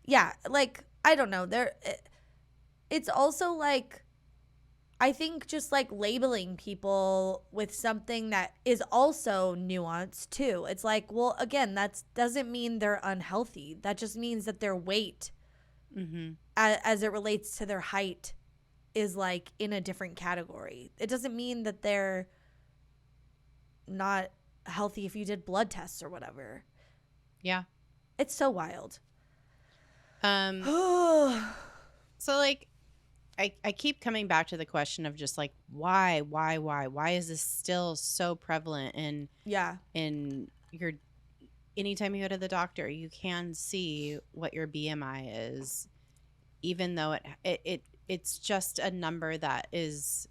yeah, like I don't know, it's also like I think just like labeling people with something that is also nuanced too. It's like, well, again, that doesn't mean they're unhealthy. That just means that their weight, as it relates to their height, is like in a different category. It doesn't mean that they're not healthy if you did blood tests or whatever. Yeah. It's so wild. So like, I keep coming back to the question of just like why is this still so prevalent in your anytime you go to the doctor you can see what your BMI is, even though it's just a number that is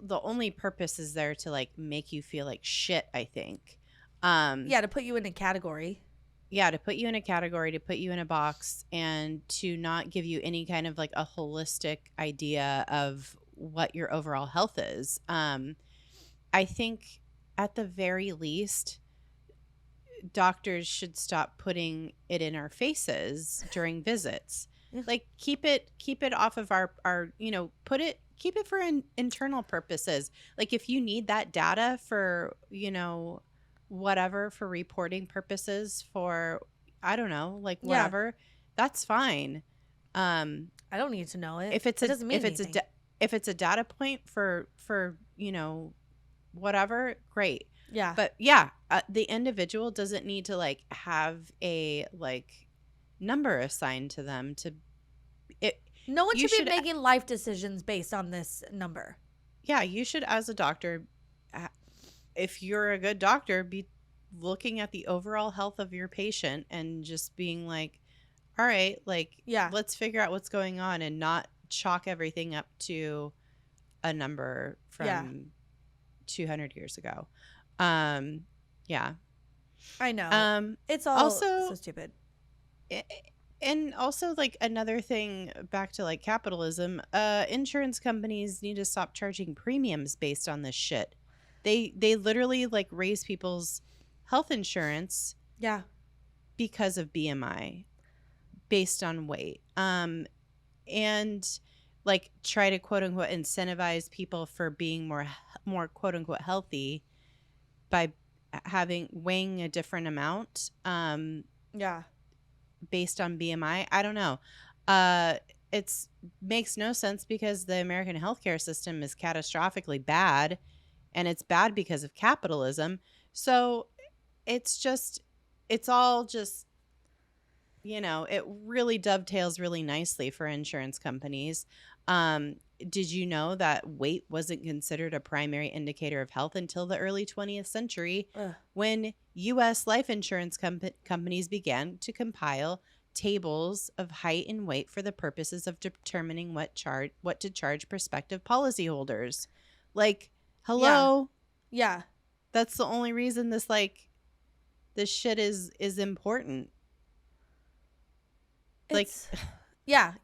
the only purpose is there to like make you feel like shit, I think. To put you in a category. Yeah, to put you in a category, to put you in a box, and to not give you any kind of like a holistic idea of what your overall health is. I think at the very least, doctors should stop putting it in our faces during visits. Like keep it off of our you know, keep it for internal purposes. Like if you need that data for, you know, whatever, for reporting purposes, for I don't know, like whatever, that's fine. I don't need to know it. If it's a data point for you know, whatever, great. Yeah. But yeah, the individual doesn't need to like have a like number assigned to them to it. No one should be making life decisions based on this number. Yeah, you should, as a doctor, if you're a good doctor, be looking at the overall health of your patient and just being like, all right, like, let's figure out what's going on and not chalk everything up to a number from 200 years ago. Yeah. I know. It's all so stupid. And also, like, another thing back to like capitalism, insurance companies need to stop charging premiums based on this shit. They literally like raise people's health insurance because of BMI based on weight. And like try to quote unquote incentivize people for being more quote unquote healthy by weighing a different amount. Based on BMI. I don't know. It makes no sense because the American healthcare system is catastrophically bad, and it's bad because of capitalism. So it's all just, it really dovetails really nicely for insurance companies. Did you know that weight wasn't considered a primary indicator of health until the early 20th century when U.S. life insurance companies began to compile tables of height and weight for the purposes of determining what to charge prospective policyholders? Like, hello? Yeah. That's the only reason this shit is important. Yeah.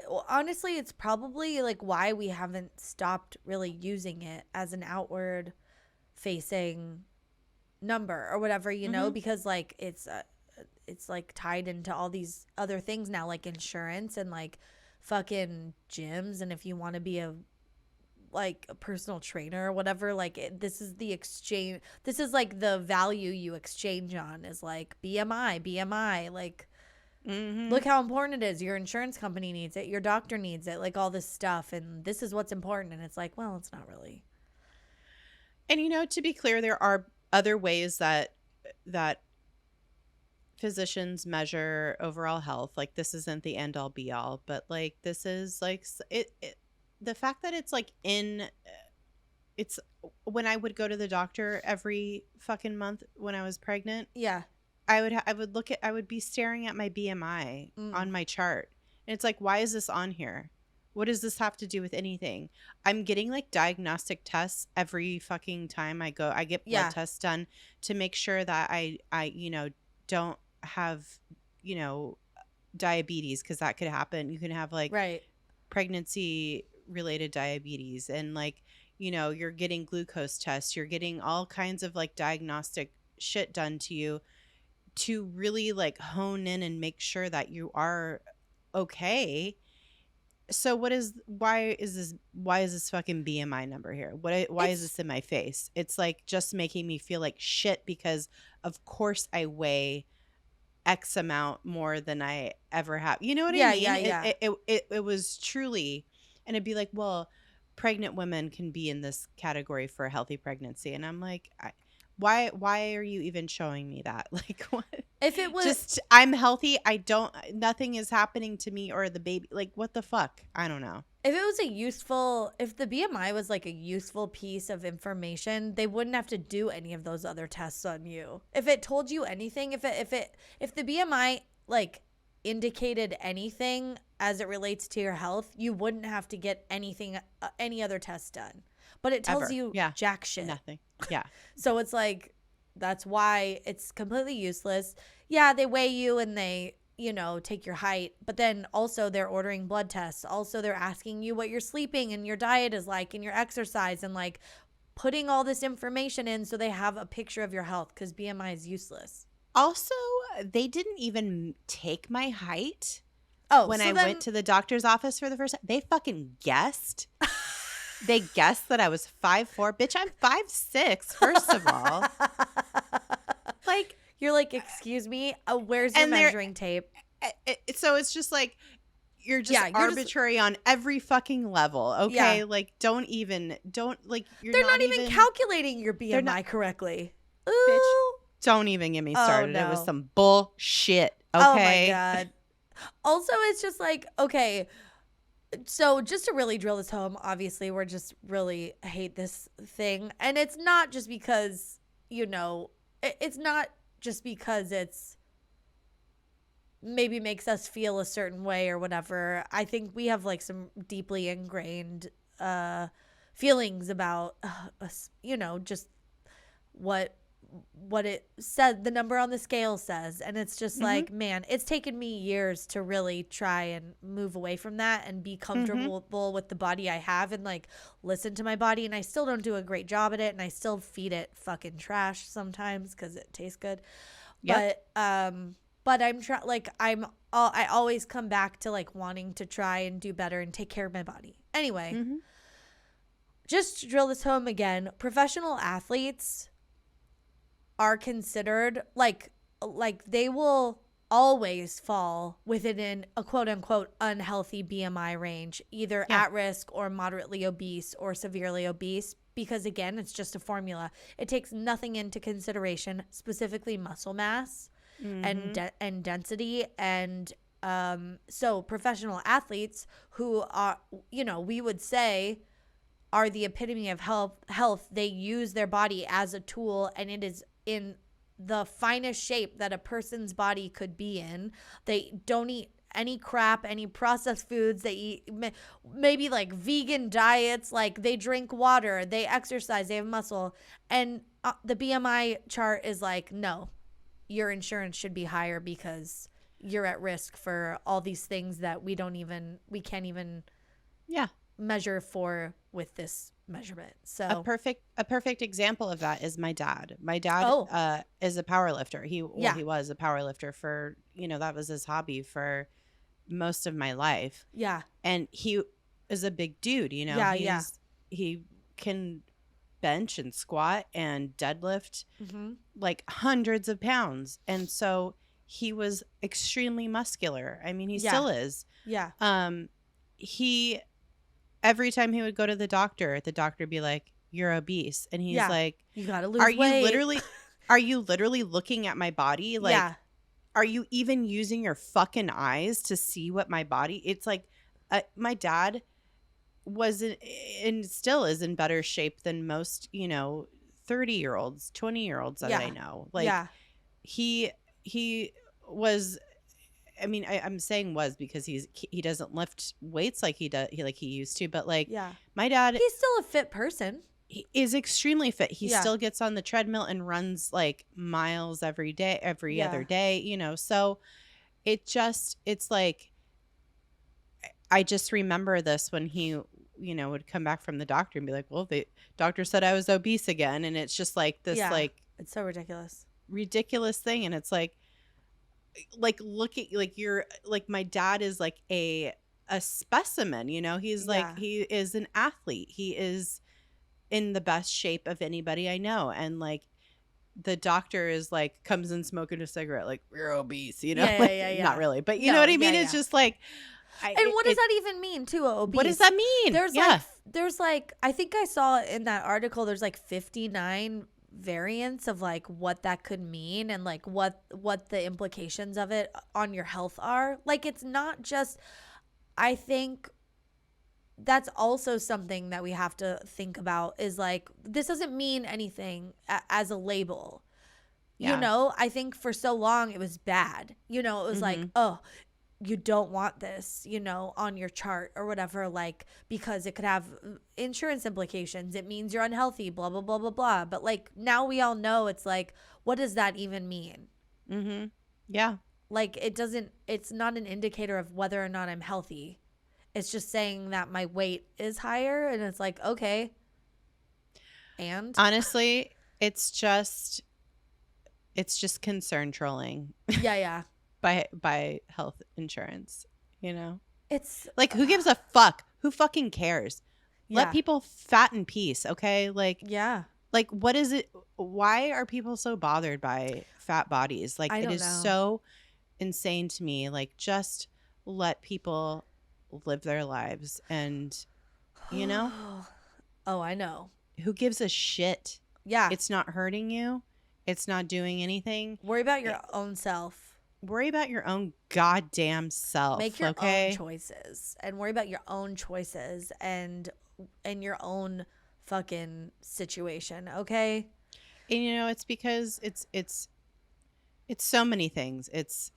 Well, honestly, it's probably like why we haven't stopped really using it as an outward facing number or whatever, know, because like it's like tied into all these other things now, like insurance and like fucking gyms. And if you want to be a personal trainer or whatever, like this is the exchange. This is like the value you exchange on is like BMI, like. Look how important it is. Your insurance company needs it. Your doctor needs it. Like all this stuff. And this is what's important. And it's like, well, it's not really. And, to be clear, there are other ways that physicians measure overall health. Like this isn't the end all be all. But like this is like the fact that it's like it's when I would go to the doctor every fucking month when I was pregnant. Yeah. I would be staring at my BMI on my chart. And it's like, why is this on here? What does this have to do with anything? I'm getting like diagnostic tests every fucking time I go. I get blood tests done to make sure that I don't have, diabetes, because that could happen. You can have like pregnancy related diabetes, and like, you're getting glucose tests. You're getting all kinds of like diagnostic shit done to you to really like hone in and make sure that you are okay. So why is this fucking BMI number here? Why is this in my face? It's like just making me feel like shit because of course I weigh X amount more than I ever have. You know what I mean? Yeah. It was truly, and it'd be like, well, pregnant women can be in this category for a healthy pregnancy. And I'm like, why are you even showing me that? Like, what? If it was just, I'm healthy, nothing is happening to me or the baby. Like, what the fuck? I don't know. If it was if the BMI was like a useful piece of information, they wouldn't have to do any of those other tests on you. If it told you anything, if the BMI like indicated anything as it relates to your health, you wouldn't have to get any other tests done. But it tells you jack shit. Nothing. Yeah. So it's like, that's why it's completely useless. Yeah, they weigh you and they, take your height. But then also they're ordering blood tests. Also, they're asking you what you're sleeping and your diet is like and your exercise and like putting all this information in so they have a picture of your health, because BMI is useless. Also, they didn't even take my height. When I went to the doctor's office for the first time. They fucking guessed. They guessed that I was 5'4". Bitch, I'm 5'6", first of all. Like, you're like, excuse me, where's your measuring tape? So it's just like, you're just arbitrary on every fucking level. Okay. Yeah. Like, don't like, they're not even calculating your BMI correctly. Ooh. Bitch, don't even get me started. Oh, no. It was some bullshit. Okay. Oh my God. Also, it's just like, okay, So just to really drill this home, obviously we're just really hate this thing. And it's not just because, it's not just because it's maybe makes us feel a certain way or whatever. I think we have like some deeply ingrained feelings about us, just what it said, the number on the scale says. And it's just like, man, it's taken me years to really try and move away from that and be comfortable with the body I have and like listen to my body. And I still don't do a great job at it. And I still feed it fucking trash sometimes because it tastes good. Yep. But I always come back to like wanting to try and do better and take care of my body. Anyway, just to drill this home again, professional athletes are considered like they will always fall within a quote unquote unhealthy BMI range, either at risk or moderately obese or severely obese, because again, it's just a formula. It takes nothing into consideration, specifically muscle mass and density. And so professional athletes who are, we would say are the epitome of health, they use their body as a tool, and it is in the finest shape that a person's body could be in. They don't eat any crap, any processed foods. They eat maybe like vegan diets, like they drink water, they exercise, they have muscle. And the BMI chart is like, no, your insurance should be higher because you're at risk for all these things that we can't even measure for with this measurement. So a perfect example of that is my dad. My dad is a power lifter. He was a power lifter for, that was his hobby for most of my life. Yeah. And he is a big dude, He can bench and squat and deadlift like hundreds of pounds. And so he was extremely muscular. I mean, he still is. Yeah. Every time he would go to the doctor would be like, "You're obese," and he's like, "You gotta lose weight." Are you literally looking at my body? Like, are you even using your fucking eyes to see what my body? It's like, my dad was and still is in better shape than most, 30-year-olds, 20-year-olds that I know. Like, he was. I mean, I'm saying was because he doesn't lift weights like he used to, but like my dad, he's still a fit person. He is extremely fit. He still gets on the treadmill and runs like miles every other day, so it's like, I just remember this when he, would come back from the doctor and be like, well, the doctor said I was obese again. And it's just like this, it's so ridiculous thing. And it's like looking like you're like, my dad is like a specimen, he's like, he is an athlete. He is in the best shape of anybody I know. And like, the doctor is like, comes in smoking a cigarette, like, you're obese, not really, but you know what I mean? It's just like, and what does that even mean too, obese? What does that mean? There's like, I think I saw in that article, there's like 59 variants of like what that could mean and like what the implications of it on your health are. Like, it's not just, I think that's also something that we have to think about is like, this doesn't mean anything as a label. I think for so long it was bad. It was like, oh, you don't want this, on your chart or whatever, like, because it could have insurance implications. It means you're unhealthy, blah, blah, blah, blah, blah. But like, now we all know, it's like, what does that even mean? Yeah. Like, it's not an indicator of whether or not I'm healthy. It's just saying that my weight is higher, and it's like, okay. And honestly, it's just concern trolling. Yeah. by health insurance, It's like, who gives a fuck? Who fucking cares? Let people fat in peace, okay? Like, like, what is it? Why are people so bothered by fat bodies? Like, it is so insane to me. Like, just let people live their lives, and oh, I know. Who gives a shit? Yeah. It's not hurting you. It's not doing anything. Worry about your own self. worry about your own goddamn self. Make your own choices and worry about your own choices and your own fucking situation, okay? And it's because it's so many things. It's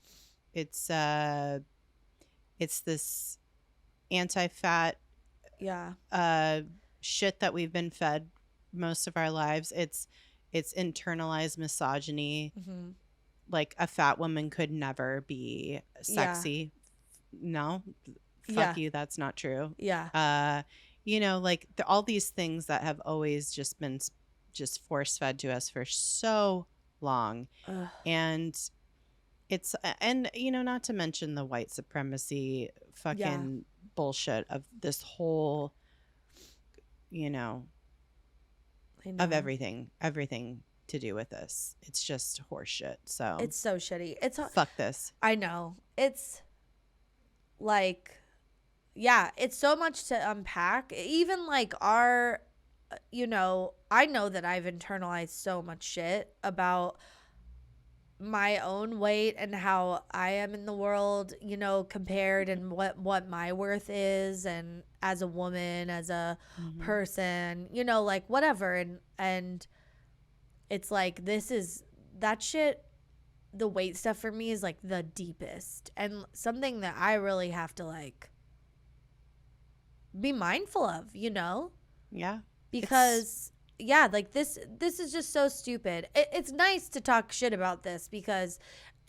this anti-fat shit that we've been fed most of our lives. It's internalized misogyny. Mm-hmm. Like, a fat woman could never be sexy. No, fuck you, that's not true. Like all these things that have always just been just force fed to us for so long. And it's not to mention the white supremacy fucking bullshit of this whole of everything to do with this. It's just horseshit. So it's so shitty. Fuck this. I know. It's like, it's so much to unpack. Even like our, I know that I've internalized so much shit about my own weight and how I am in the world, compared, and what my worth is, and as a woman, as a person, like whatever. And it's like, that shit, the weight stuff for me is like the deepest and something that I really have to like be mindful of, Yeah. Because like this is just so stupid. It's nice to talk shit about this because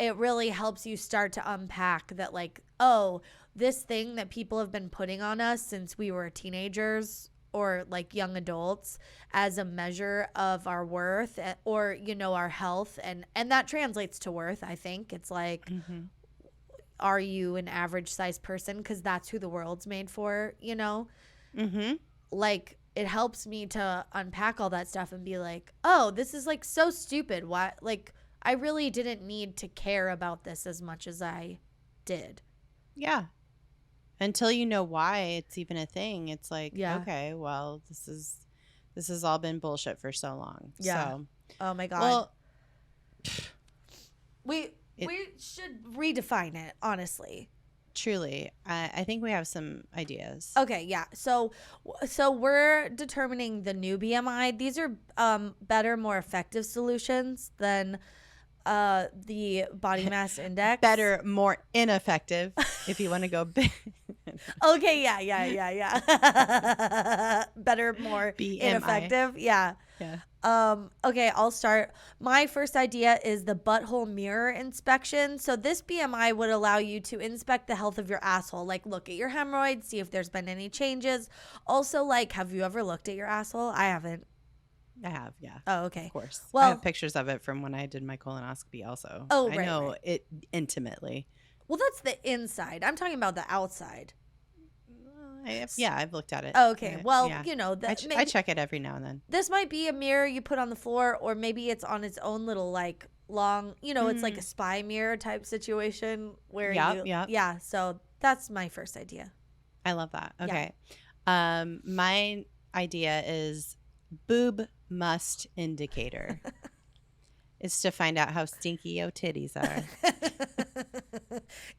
it really helps you start to unpack that, like, oh, this thing that people have been putting on us since we were teenagers or like young adults as a measure of our worth or, our health. And that translates to worth. I think it's like, are you an average size person? Because that's who the world's made for, like, it helps me to unpack all that stuff and be like, oh, this is like so stupid. Why? Like, I really didn't need to care about this as much as I did. Yeah. Until you know why it's even a thing. It's like, okay, well, this has all been bullshit for so long. Yeah. So, oh my God. Well, we should redefine it, honestly. Truly. I think we have some ideas. Okay, yeah. So we're determining the new BMI. These are better, more effective solutions than the body mass index. Better, more ineffective, if you want to go big. Okay, yeah. Better, more BMI. ineffective. Yeah. Okay, I'll start. My first idea is the butthole mirror inspection. So this BMI would allow you to inspect the health of your asshole, like look at your hemorrhoids, see if there's been any changes. Also, like, have you ever looked at your asshole? I haven't. I have, yeah. Oh, okay. Of course. Well, I have pictures of it from when I did my colonoscopy also. Oh, I know it intimately. Well, that's the inside. I'm talking about the outside. I've looked at it. Oh, okay. Well, I check it every now and then. This might be a mirror you put on the floor, or maybe it's on its own little, like, long, it's like a spy mirror type situation where yeah. So that's my first idea. I love that. Okay. Yeah. My idea is boob must indicator. Is to find out how stinky your titties are.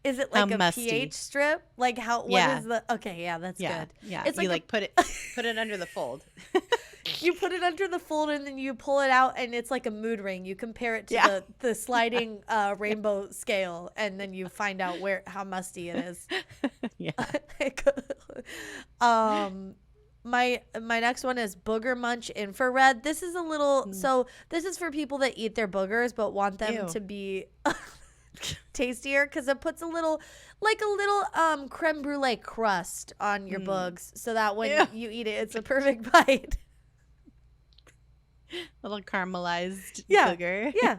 Is it like a musty pH strip? Like what is the? Okay, yeah, that's good. Yeah, it's like you put it under the fold. You put it under the fold and then you pull it out and it's like a mood ring. You compare it to the sliding rainbow scale and then you find out how musty it is. Yeah. My next one is booger munch infrared. This is a little so this is for people that eat their boogers but want them to be tastier because it puts a little creme brulee crust on your bugs so that when you eat it, it's a perfect bite. Little caramelized booger. Yeah.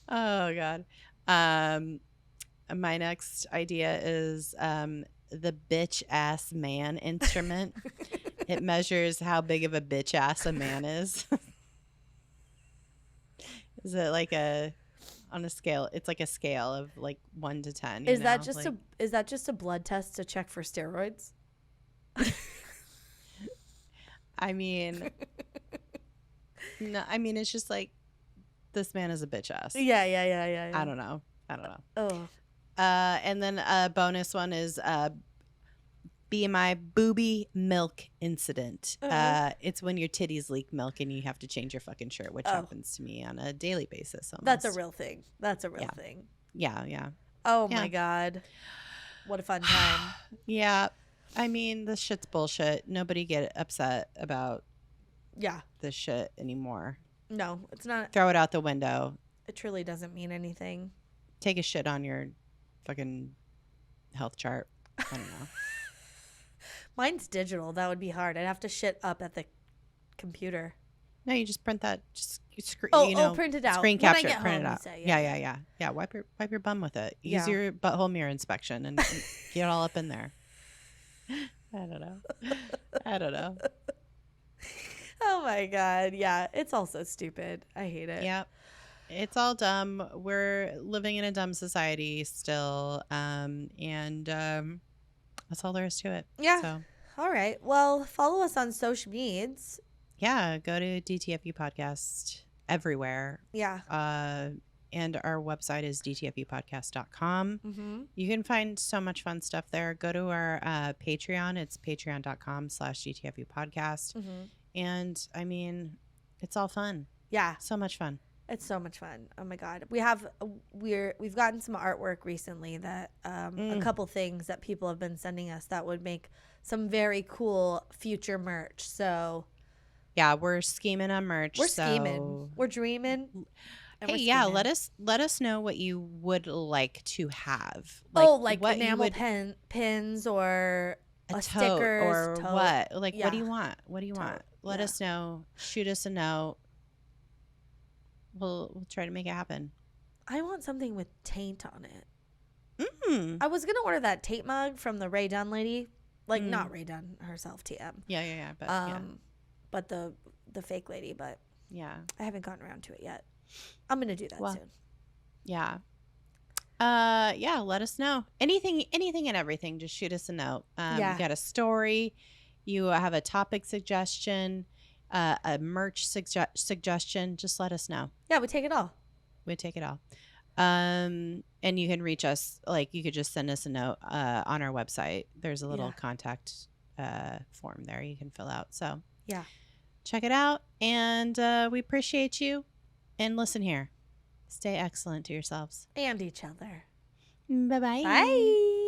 Oh God. My next idea is the bitch ass man instrument. It measures how big of a bitch ass a man is. Is it like on a scale? It's like a scale of like 1 to 10. Is that just a blood test to check for steroids? I mean, no. I mean, it's just like this man is a bitch ass. Yeah. I don't know. I don't know. Oh. And then a bonus one is BMI booby milk incident. It's when your titties leak milk and you have to change your fucking shirt, which happens to me on a daily basis. Almost. That's a real thing. That's a real thing. Yeah. Oh my God. What a fun time. Yeah. I mean, this shit's bullshit. Nobody get upset about this shit anymore. No, it's not. Throw it out the window. It truly doesn't mean anything. Take a shit on your fucking health chart. I don't know. Mine's digital. That would be hard. I'd have to shit up at the computer. No, you just print that. Just print it out. Screen capture. When I get print home, it out. say, Yeah. Wipe your bum with it. Use your butthole mirror inspection and get all up in there. I don't know. Oh my God. Yeah, it's all so stupid. I hate it. Yep. It's all dumb. We're living in a dumb society still. And that's all there is to it. Yeah. So. All right. Well, follow us on social medias. Yeah. Go to DTFU Podcast everywhere. Yeah. And our website is dtfupodcast.com. Mm-hmm. You can find so much fun stuff there. Go to our Patreon. It's patreon.com/DTFU podcast. Mm-hmm. And I mean, it's all fun. Yeah. So much fun. It's so much fun. Oh my God. We've gotten some artwork recently that a couple things that people have been sending us that would make some very cool future merch. So yeah, we're scheming on merch. We're scheming. We're dreaming. Hey, yeah, let us know what you would like to have. Like enamel pins or a sticker or tote. What? Like, what do you want? What do you want? Let us know. Shoot us a note. We'll try to make it happen. I want something with taint on it. I was gonna order that taint mug from the Ray Dunn lady, not Ray Dunn herself, TM. Yeah. But the fake lady. But yeah, I haven't gotten around to it yet. I'm gonna do that soon. Yeah. Yeah. Let us know anything and everything. Just shoot us a note. You got a story. You have a topic suggestion. A merch suggestion, just let us know. Yeah, we take it all. And you can reach us, you could just send us a note on our website. There's a little contact form there you can fill out. So yeah, check it out. And we appreciate you. And listen here, stay excellent to yourselves and each other. Bye-bye. Bye.